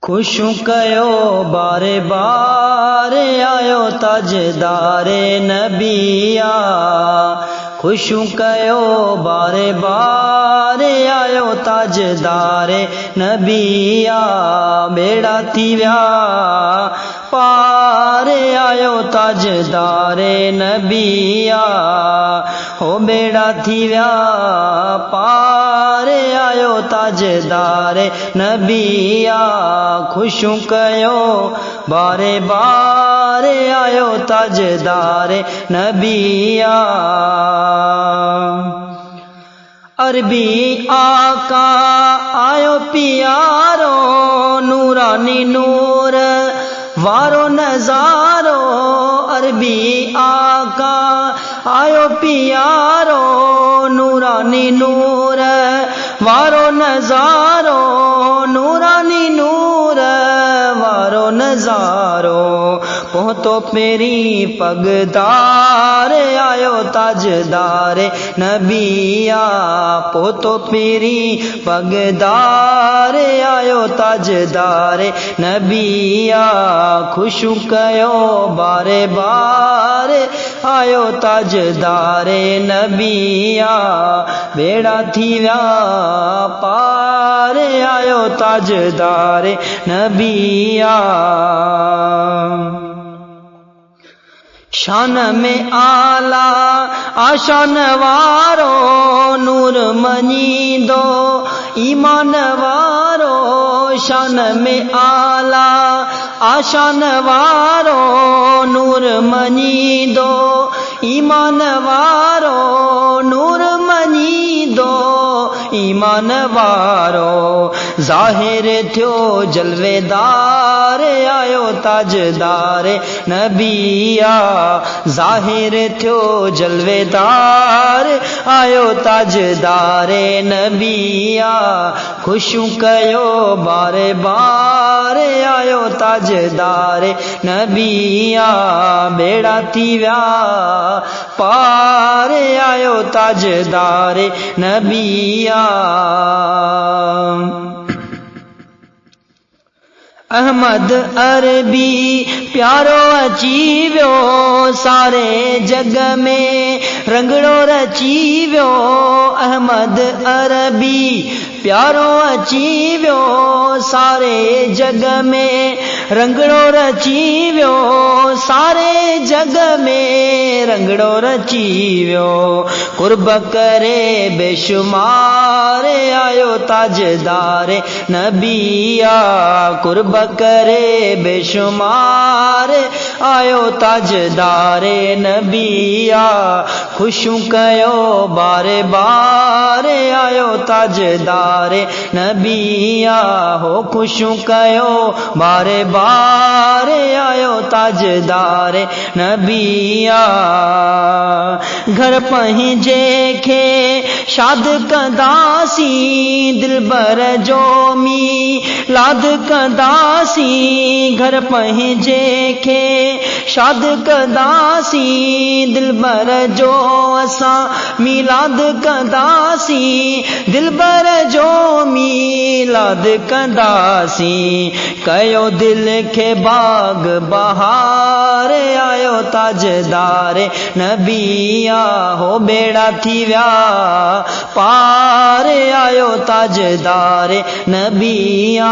खुशू कयो बारे बारे आयो ताजदारे नबिया। खुशू कयो बारे बारे आयो ताजदारे नबिया। बेड़ा थी व्या पारे आयो ताजदारे नबिया। हो बेड़ा थी व्या पारे आयो ताजदारे नबिया। खुशू कयो बारे बारे आयो ताजदारे नबिया। अरबी आका आयो प्यारो नूरानी नूर वारो नजारो। अरबी आका आयो प्यारो नूरानी नूर वारो नजारो। नूरानी नूर वारो नजारो। पहुतो पेरी पगदारे आयो ताजदारे नबिया। पहुतो पेरी पगदारे आयो ताजदारे नबिया। खुशू कयो बारे बारे आयो ताजदारे नबिया। बेड़ा थी व्या पारे आयो ताजदारे नबिया। शान में आला आशान वारो नूर मनी दो ईमान वारो। शान में आला आशान वारो नूर मनी दो ईमान वारो। नूर मनी दो ईमान वारो। जाहिर थियो जलवेदार आयो ताजदारे नबिया। जाहिर थियो जलवेदार आयो ताजदारे नबिया। खुशू कयो बारे बारे आयो ताजदारे नबिया। बेड़ा थी व्या पारे आयो ताजदारे नबिया। अहमद अरबी प्यारो अची व्यो सारे जग में रंगड़ो रची व्यो। अहमद अरबी प्यारो अची व्यो सारे जग में रंगड़ो रची व्यो। सारे जग में रंगड़ो रची व्यो। कुर्ब करे बेशुमार आयो ताजदारे नबिया। कुर्ब करे बेशुमार आयो ताजदारे नबिया। खुशू कयो बारे बारे आयो ताजदारे नबिया। हो खुशू कयो बारे बारे आयो ताजदारे नबिया। घर पंहिंजे खे शाद कंदासी दिलबर जो मीलाद कंदासी। घर पंहिंजे खे शाद कंदासी दिलबर जो असां मीलाद कंदासी। दिलबर जो मीलाद कंदासी। कयो दिल खे बाग बहार आयो ताजदारे नबिया। हो बेड़ा थी व्या पार आयो ताजदारे नबिया।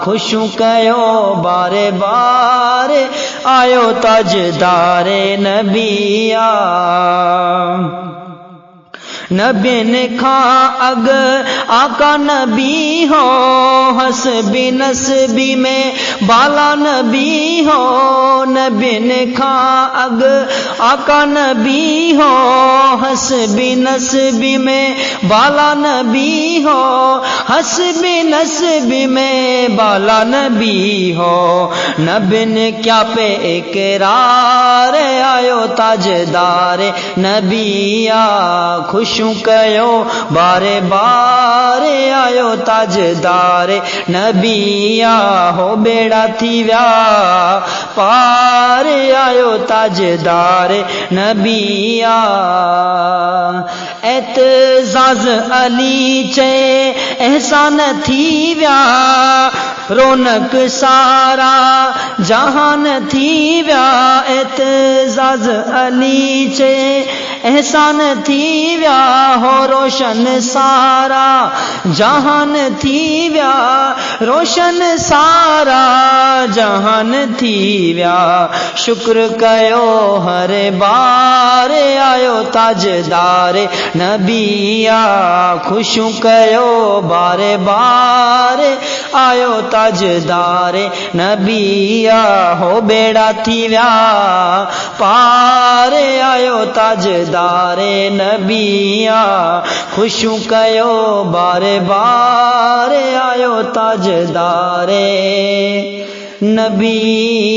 खुशू कयो बारे बारे आयो ताजदारे नबिया। नबिन खां अग आका नबी हो हसबी नसबी में बाला नबी हो। नबिन खां अग आका नबी हो हसबी नसबी में बाला नबी हो। हसबी नसबी में बाला नबी हो। नबिन क्या पे इकरार आयो ताजदारे नबिया। खुशू कयो बारे बारे आयो ताजदारे नबिया। हो बेड़ा थी व्या पार आयो ताजदारे नबिया। एतजाज अली चे एहसान थी व्या रौनक सारा जहान थी व्या एतजाज अली चे एहसान थी व्या हो रोशन सारा जहान थी व्या रोशन सारा जहान थी व्या शुक्र कयो हर बार आयो ताजदार नबिया खुशू कयो बारे बार आयो ताजदार नबिया हो बेड़ा थी व्या पार आयो ताजदार नबिया खुशू कयो बारे बार आयो ताजदार नबिया।